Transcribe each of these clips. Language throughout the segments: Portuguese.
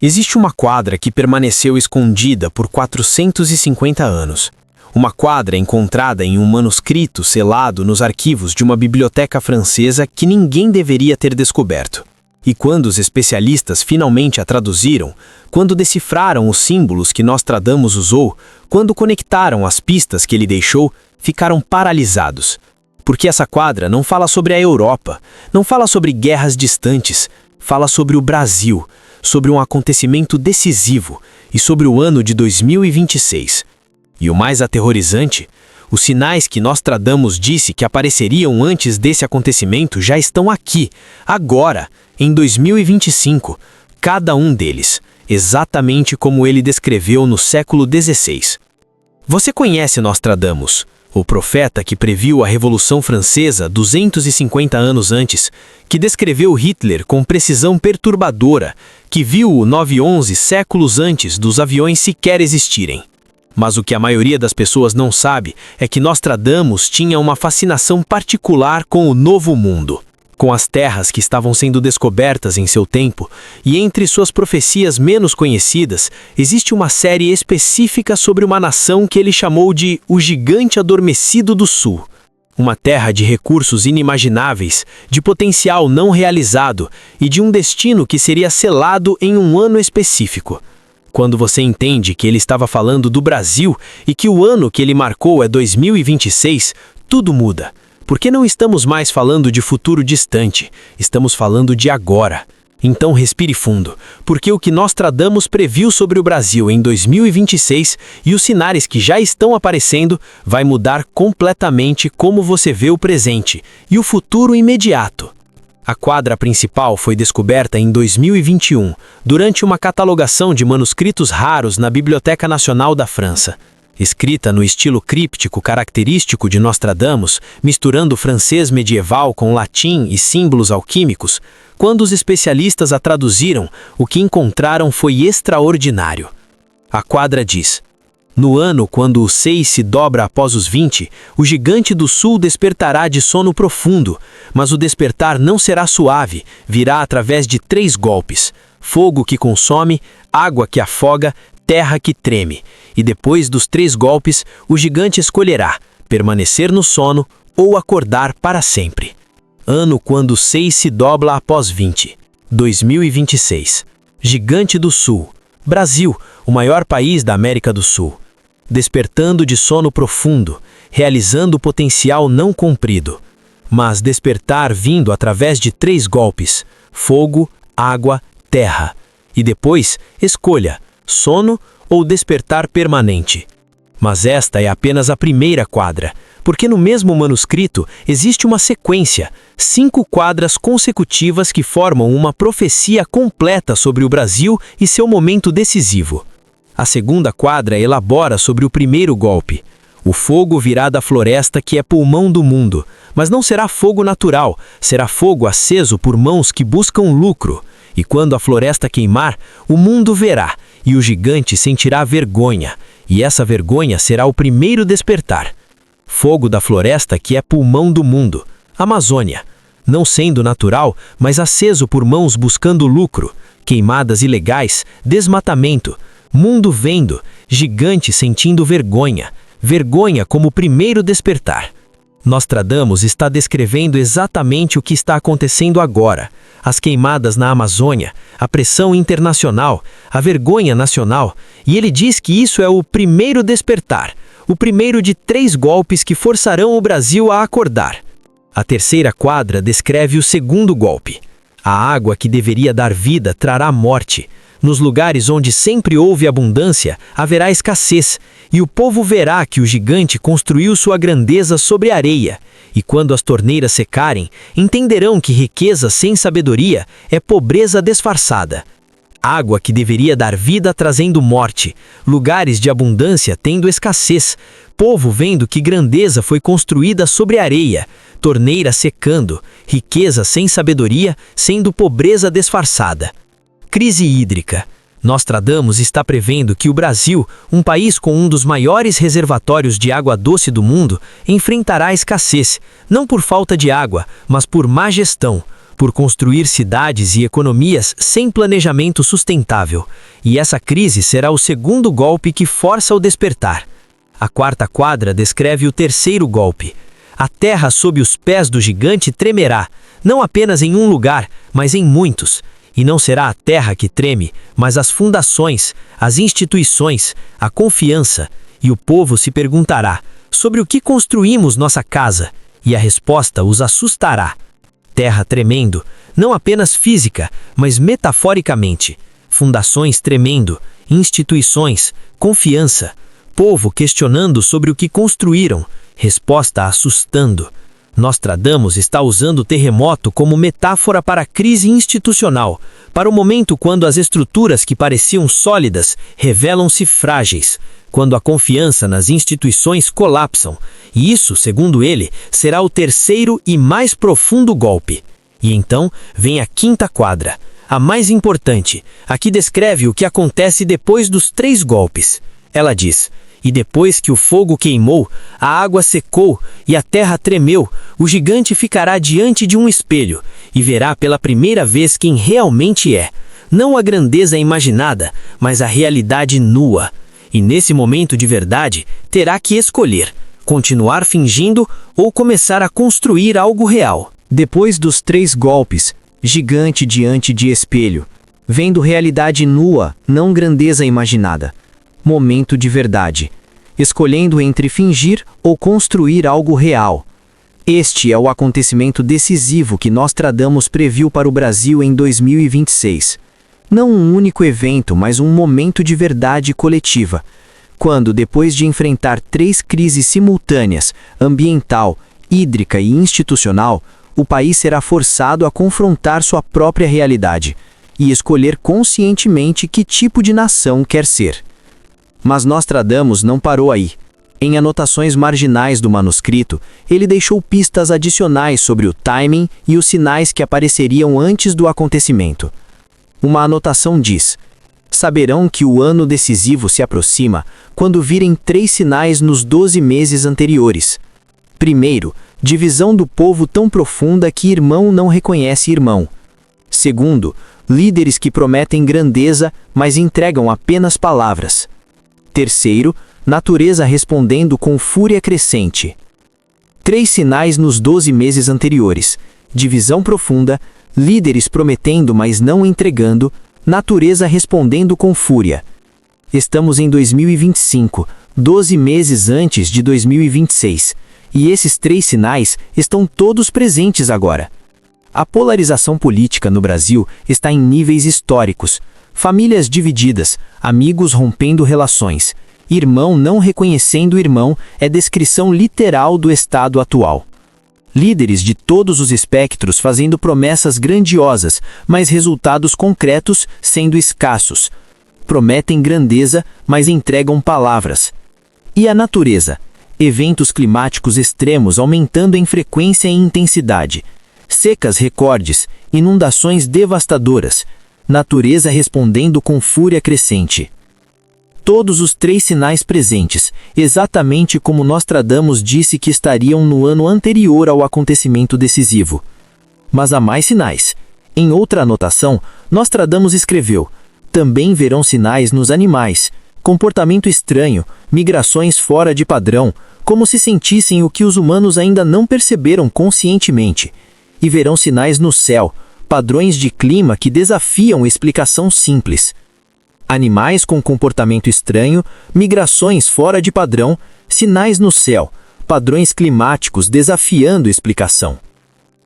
Existe uma quadra que permaneceu escondida por 450 anos. Uma quadra encontrada em um manuscrito selado nos arquivos de uma biblioteca francesa que ninguém deveria ter descoberto. E quando os especialistas finalmente a traduziram, quando decifraram os símbolos que Nostradamus usou, quando conectaram as pistas que ele deixou, ficaram paralisados. Porque essa quadra não fala sobre a Europa, não fala sobre guerras distantes, fala sobre o Brasil, sobre um acontecimento decisivo e sobre o ano de 2026. E o mais aterrorizante, os sinais que Nostradamus disse que apareceriam antes desse acontecimento já estão aqui, agora, em 2025, cada um deles, exatamente como ele descreveu no século XVI. Você conhece Nostradamus, o profeta que previu a Revolução Francesa 250 anos antes, que descreveu Hitler com precisão perturbadora, que viu o 9/11 séculos antes dos aviões sequer existirem. Mas o que a maioria das pessoas não sabe é que Nostradamus tinha uma fascinação particular com o Novo Mundo, com as terras que estavam sendo descobertas em seu tempo, e entre suas profecias menos conhecidas, existe uma série específica sobre uma nação que ele chamou de O Gigante Adormecido do Sul. Uma terra de recursos inimagináveis, de potencial não realizado e de um destino que seria selado em um ano específico. Quando você entende que ele estava falando do Brasil e que o ano que ele marcou é 2026, tudo muda. Porque não estamos mais falando de futuro distante, estamos falando de agora. Então respire fundo, porque o que Nostradamus previu sobre o Brasil em 2026 e os sinais que já estão aparecendo vai mudar completamente como você vê o presente e o futuro imediato. A quadra principal foi descoberta em 2021, durante uma catalogação de manuscritos raros na Biblioteca Nacional da França. Escrita no estilo críptico característico de Nostradamus, misturando francês medieval com latim e símbolos alquímicos, quando os especialistas a traduziram, o que encontraram foi extraordinário. A quadra diz: no ano quando o 6 se dobra após os 20, o gigante do sul despertará de sono profundo, mas o despertar não será suave, virá através de 3 golpes: fogo que consome, água que afoga, terra que treme. E depois dos 3 golpes, o gigante escolherá permanecer no sono ou acordar para sempre. Ano quando 6 se dobra após 20. 2026. Gigante do Sul. Brasil, o maior país da América do Sul. Despertando de sono profundo, realizando o potencial não cumprido. Mas despertar vindo através de 3 golpes: fogo, água, terra. E depois, escolha sono ou despertar permanente. Mas esta é apenas a primeira quadra, porque no mesmo manuscrito existe uma sequência, 5 quadras consecutivas que formam uma profecia completa sobre o Brasil e seu momento decisivo. A segunda quadra elabora sobre o primeiro golpe. O fogo virá da floresta que é pulmão do mundo, mas não será fogo natural, será fogo aceso por mãos que buscam lucro. E quando a floresta queimar, o mundo verá, e o gigante sentirá vergonha, e essa vergonha será o primeiro despertar. Fogo da floresta que é pulmão do mundo, Amazônia, não sendo natural, mas aceso por mãos buscando lucro, queimadas ilegais, desmatamento, mundo vendo, gigante sentindo vergonha, vergonha como primeiro despertar. Nostradamus está descrevendo exatamente o que está acontecendo agora. As queimadas na Amazônia, a pressão internacional, a vergonha nacional, e ele diz que isso é o primeiro despertar, o primeiro de 3 golpes que forçarão o Brasil a acordar. A terceira quadra descreve o segundo golpe. A água que deveria dar vida trará morte. Nos lugares onde sempre houve abundância, haverá escassez, e o povo verá que o gigante construiu sua grandeza sobre a areia. E quando as torneiras secarem, entenderão que riqueza sem sabedoria é pobreza disfarçada. Água que deveria dar vida trazendo morte, lugares de abundância tendo escassez, povo vendo que grandeza foi construída sobre a areia, torneira secando, riqueza sem sabedoria sendo pobreza disfarçada. Crise hídrica. Nostradamus está prevendo que o Brasil, um país com um dos maiores reservatórios de água doce do mundo, enfrentará a escassez, não por falta de água, mas por má gestão, por construir cidades e economias sem planejamento sustentável. E essa crise será o segundo golpe que força o despertar. A quarta quadra descreve o terceiro golpe. A terra sob os pés do gigante tremerá, não apenas em um lugar, mas em muitos. E não será a terra que treme, mas as fundações, as instituições, a confiança. E o povo se perguntará: sobre o que construímos nossa casa? E a resposta os assustará. Terra tremendo, não apenas física, mas metaforicamente. Fundações tremendo, instituições, confiança. Povo questionando sobre o que construíram, resposta assustando. Nostradamus está usando o terremoto como metáfora para a crise institucional, para o momento quando as estruturas que pareciam sólidas revelam-se frágeis, quando a confiança nas instituições colapsam. E isso, segundo ele, será o terceiro e mais profundo golpe. E então vem a quinta quadra, a mais importante, a que descreve o que acontece depois dos 3 golpes. Ela diz: e depois que o fogo queimou, a água secou e a terra tremeu, o gigante ficará diante de um espelho e verá pela primeira vez quem realmente é. Não a grandeza imaginada, mas a realidade nua. E nesse momento de verdade, terá que escolher: continuar fingindo ou começar a construir algo real. Depois dos 3 golpes, gigante diante de espelho, vendo realidade nua, não grandeza imaginada. Momento de verdade, escolhendo entre fingir ou construir algo real. Este é o acontecimento decisivo que Nostradamus previu para o Brasil em 2026. Não um único evento, mas um momento de verdade coletiva, quando, depois de enfrentar 3 crises simultâneas, ambiental, hídrica e institucional, o país será forçado a confrontar sua própria realidade e escolher conscientemente que tipo de nação quer ser. Mas Nostradamus não parou aí. Em anotações marginais do manuscrito, ele deixou pistas adicionais sobre o timing e os sinais que apareceriam antes do acontecimento. Uma anotação diz: saberão que o ano decisivo se aproxima quando virem 3 sinais nos 12 meses anteriores. Primeiro, divisão do povo tão profunda que irmão não reconhece irmão. Segundo, líderes que prometem grandeza, mas entregam apenas palavras. Terceiro, natureza respondendo com fúria crescente. 3 sinais nos 12 meses anteriores: divisão profunda, líderes prometendo, mas não entregando, natureza respondendo com fúria. Estamos em 2025, 12 meses antes de 2026, e esses 3 sinais estão todos presentes agora. A polarização política no Brasil está em níveis históricos. Famílias divididas, amigos rompendo relações, irmão não reconhecendo irmão é descrição literal do estado atual. Líderes de todos os espectros fazendo promessas grandiosas, mas resultados concretos sendo escassos. Prometem grandeza, mas entregam palavras. E a natureza? Eventos climáticos extremos aumentando em frequência e intensidade. Secas recordes, inundações devastadoras. Natureza respondendo com fúria crescente. Todos os 3 sinais presentes, exatamente como Nostradamus disse que estariam no ano anterior ao acontecimento decisivo. Mas há mais sinais. Em outra anotação, Nostradamus escreveu: também verão sinais nos animais, comportamento estranho, migrações fora de padrão, como se sentissem o que os humanos ainda não perceberam conscientemente. E verão sinais no céu, padrões de clima que desafiam explicação simples. Animais com comportamento estranho, migrações fora de padrão, sinais no céu, padrões climáticos desafiando explicação.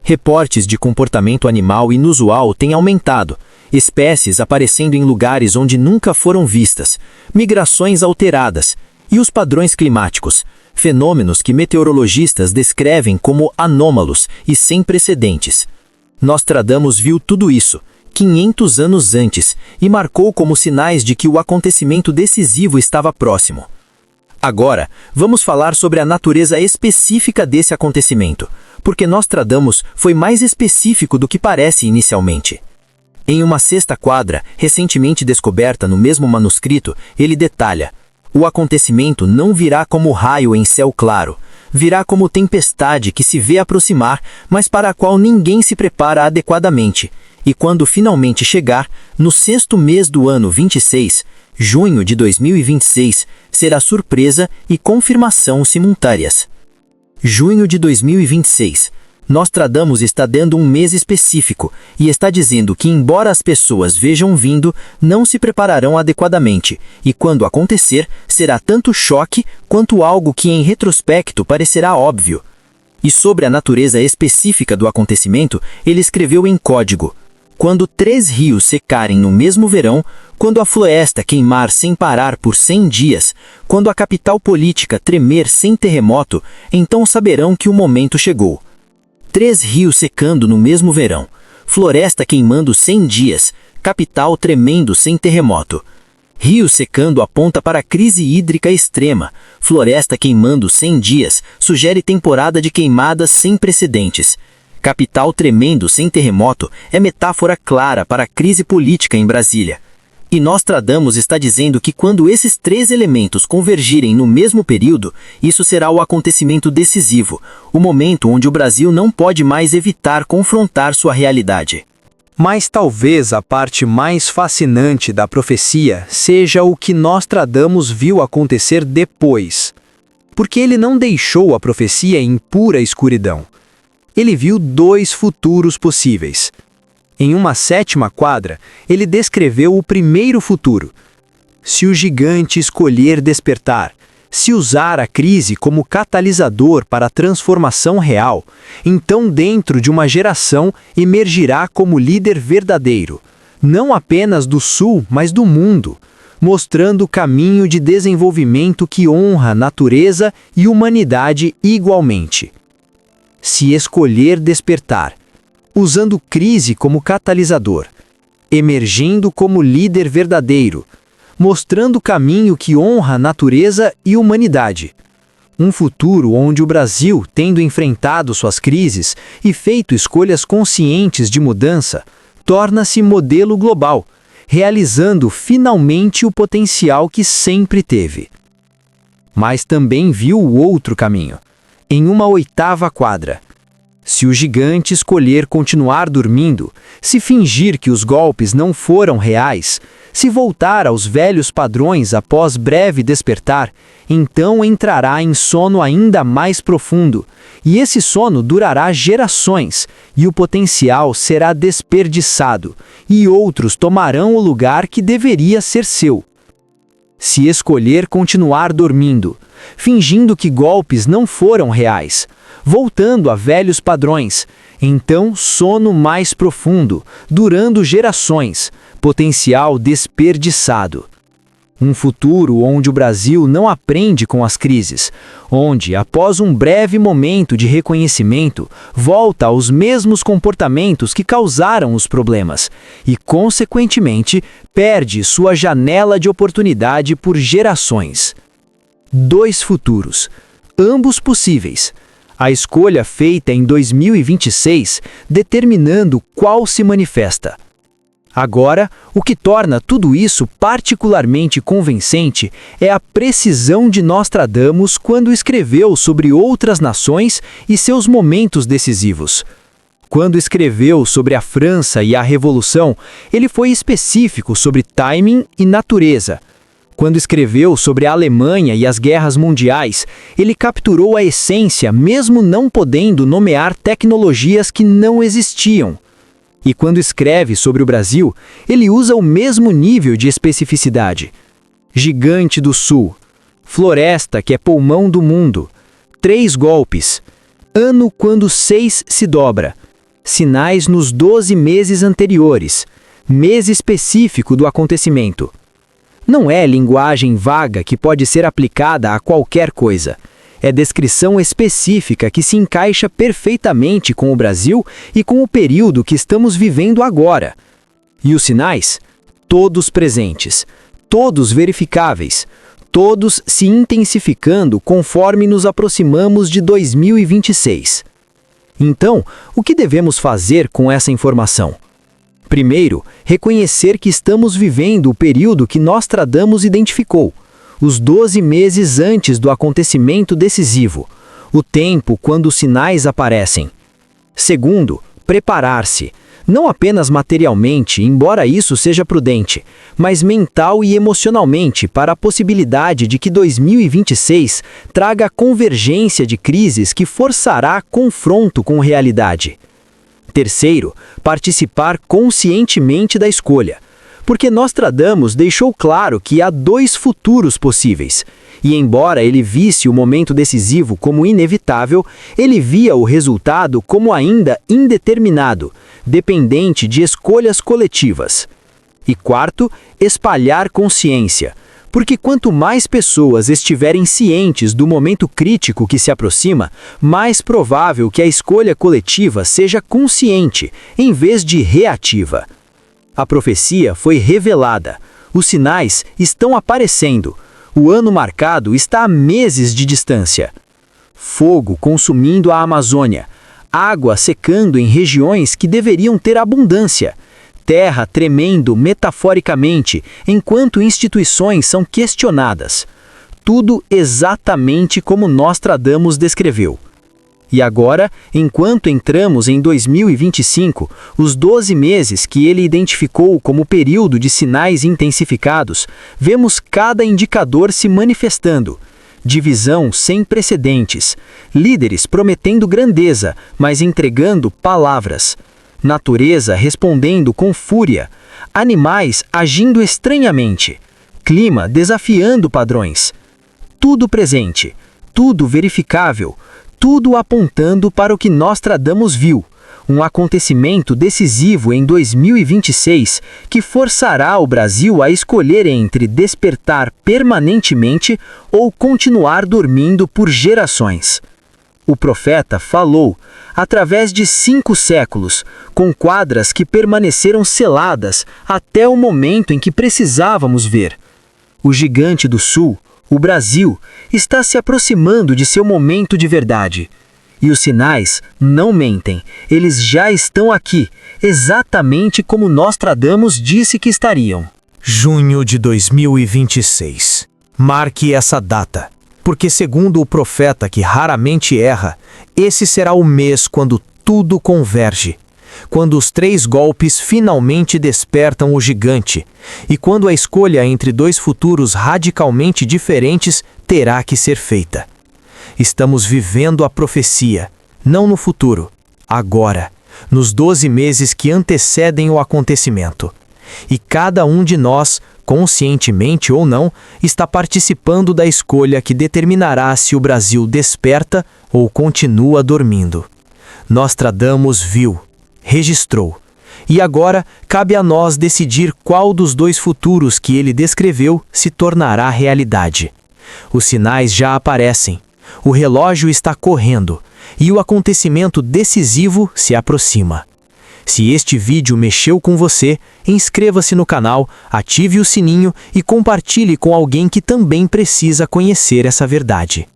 Reportes de comportamento animal inusual têm aumentado, espécies aparecendo em lugares onde nunca foram vistas, migrações alteradas, e os padrões climáticos, fenômenos que meteorologistas descrevem como anômalos e sem precedentes. Nostradamus viu tudo isso 500 anos antes e marcou como sinais de que o acontecimento decisivo estava próximo. Agora, vamos falar sobre a natureza específica desse acontecimento, porque Nostradamus foi mais específico do que parece inicialmente. Em uma 6ª quadra, recentemente descoberta no mesmo manuscrito, ele detalha: o acontecimento não virá como raio em céu claro, virá como tempestade que se vê aproximar, mas para a qual ninguém se prepara adequadamente. E quando finalmente chegar, no 6º mês do ano 26, junho de 2026, será surpresa e confirmação simultâneas. Junho de 2026. Nostradamus está dando um mês específico e está dizendo que, embora as pessoas vejam vindo, não se prepararão adequadamente, e quando acontecer, será tanto choque quanto algo que em retrospecto parecerá óbvio. E sobre a natureza específica do acontecimento, ele escreveu em código: quando 3 rios secarem no mesmo verão, quando a floresta queimar sem parar por 100 dias, quando a capital política tremer sem terremoto, então saberão que o momento chegou. 3 rios secando no mesmo verão, floresta queimando 100 dias, capital tremendo sem terremoto. Rio secando aponta para crise hídrica extrema, floresta queimando 100 dias sugere temporada de queimadas sem precedentes. Capital tremendo sem terremoto é metáfora clara para a crise política em Brasília. E Nostradamus está dizendo que quando esses 3 elementos convergirem no mesmo período, isso será o acontecimento decisivo, o momento onde o Brasil não pode mais evitar confrontar sua realidade. Mas talvez a parte mais fascinante da profecia seja o que Nostradamus viu acontecer depois. Porque ele não deixou a profecia em pura escuridão. Ele viu 2 futuros possíveis. Em uma 7ª quadra, ele descreveu o primeiro futuro. Se o gigante escolher despertar, se usar a crise como catalisador para a transformação real, então dentro de uma geração emergirá como líder verdadeiro, não apenas do Sul, mas do mundo, mostrando o caminho de desenvolvimento que honra natureza e humanidade igualmente. Se escolher despertar, usando crise como catalisador, emergindo como líder verdadeiro, mostrando o caminho que honra natureza e humanidade. Um futuro onde o Brasil, tendo enfrentado suas crises e feito escolhas conscientes de mudança, torna-se modelo global, realizando finalmente o potencial que sempre teve. Mas também viu o outro caminho, em uma 8ª quadra. Se o gigante escolher continuar dormindo, se fingir que os golpes não foram reais, se voltar aos velhos padrões após breve despertar, então entrará em sono ainda mais profundo, e esse sono durará gerações, e o potencial será desperdiçado, e outros tomarão o lugar que deveria ser seu. Se escolher continuar dormindo, fingindo que golpes não foram reais, voltando a velhos padrões, então sono mais profundo, durando gerações, potencial desperdiçado. Um futuro onde o Brasil não aprende com as crises, onde, após um breve momento de reconhecimento, volta aos mesmos comportamentos que causaram os problemas e, consequentemente, perde sua janela de oportunidade por gerações. 2 futuros, ambos possíveis. A escolha feita em 2026, determinando qual se manifesta. Agora, o que torna tudo isso particularmente convincente é a precisão de Nostradamus quando escreveu sobre outras nações e seus momentos decisivos. Quando escreveu sobre a França e a Revolução, ele foi específico sobre timing e natureza. Quando escreveu sobre a Alemanha e as guerras mundiais, ele capturou a essência mesmo não podendo nomear tecnologias que não existiam. E quando escreve sobre o Brasil, ele usa o mesmo nível de especificidade. Gigante do Sul, floresta que é pulmão do mundo, 3 golpes, ano quando 6 se dobra, sinais nos 12 meses anteriores, mês específico do acontecimento. Não é linguagem vaga que pode ser aplicada a qualquer coisa. É descrição específica que se encaixa perfeitamente com o Brasil e com o período que estamos vivendo agora. E os sinais? Todos presentes, todos verificáveis, todos se intensificando conforme nos aproximamos de 2026. Então, o que devemos fazer com essa informação? Primeiro, reconhecer que estamos vivendo o período que Nostradamus identificou, os 12 meses antes do acontecimento decisivo, o tempo quando os sinais aparecem. Segundo, preparar-se, não apenas materialmente, embora isso seja prudente, mas mental e emocionalmente para a possibilidade de que 2026 traga a convergência de crises que forçará confronto com realidade. Terceiro, participar conscientemente da escolha, porque Nostradamus deixou claro que há 2 futuros possíveis, e embora ele visse o momento decisivo como inevitável, ele via o resultado como ainda indeterminado, dependente de escolhas coletivas. E quarto, espalhar consciência, porque quanto mais pessoas estiverem cientes do momento crítico que se aproxima, mais provável que a escolha coletiva seja consciente, em vez de reativa. A profecia foi revelada, os sinais estão aparecendo, o ano marcado está a meses de distância. Fogo consumindo a Amazônia, água secando em regiões que deveriam ter abundância, terra tremendo metaforicamente enquanto instituições são questionadas. Tudo exatamente como Nostradamus descreveu. E agora, enquanto entramos em 2025, os 12 meses que ele identificou como período de sinais intensificados, vemos cada indicador se manifestando. Divisão sem precedentes, líderes prometendo grandeza, mas entregando palavras. Natureza respondendo com fúria, animais agindo estranhamente, clima desafiando padrões. Tudo presente, tudo verificável, tudo apontando para o que Nostradamus viu, um acontecimento decisivo em 2026 que forçará o Brasil a escolher entre despertar permanentemente ou continuar dormindo por gerações. O profeta falou, através de 5 séculos, com quadras que permaneceram seladas até o momento em que precisávamos ver. O gigante do sul, o Brasil, está se aproximando de seu momento de verdade. E os sinais não mentem, eles já estão aqui, exatamente como Nostradamus disse que estariam. Junho de 2026. Marque essa data, porque segundo o profeta que raramente erra, esse será o mês quando tudo converge. Quando os 3 golpes finalmente despertam o gigante, e quando a escolha entre 2 futuros radicalmente diferentes terá que ser feita. Estamos vivendo a profecia, não no futuro, agora, nos 12 meses que antecedem o acontecimento. E cada um de nós, conscientemente ou não, está participando da escolha que determinará se o Brasil desperta ou continua dormindo. Nostradamus viu, registrou. E agora cabe a nós decidir qual dos 2 futuros que ele descreveu se tornará realidade. Os sinais já aparecem, o relógio está correndo e o acontecimento decisivo se aproxima. Se este vídeo mexeu com você, inscreva-se no canal, ative o sininho e compartilhe com alguém que também precisa conhecer essa verdade.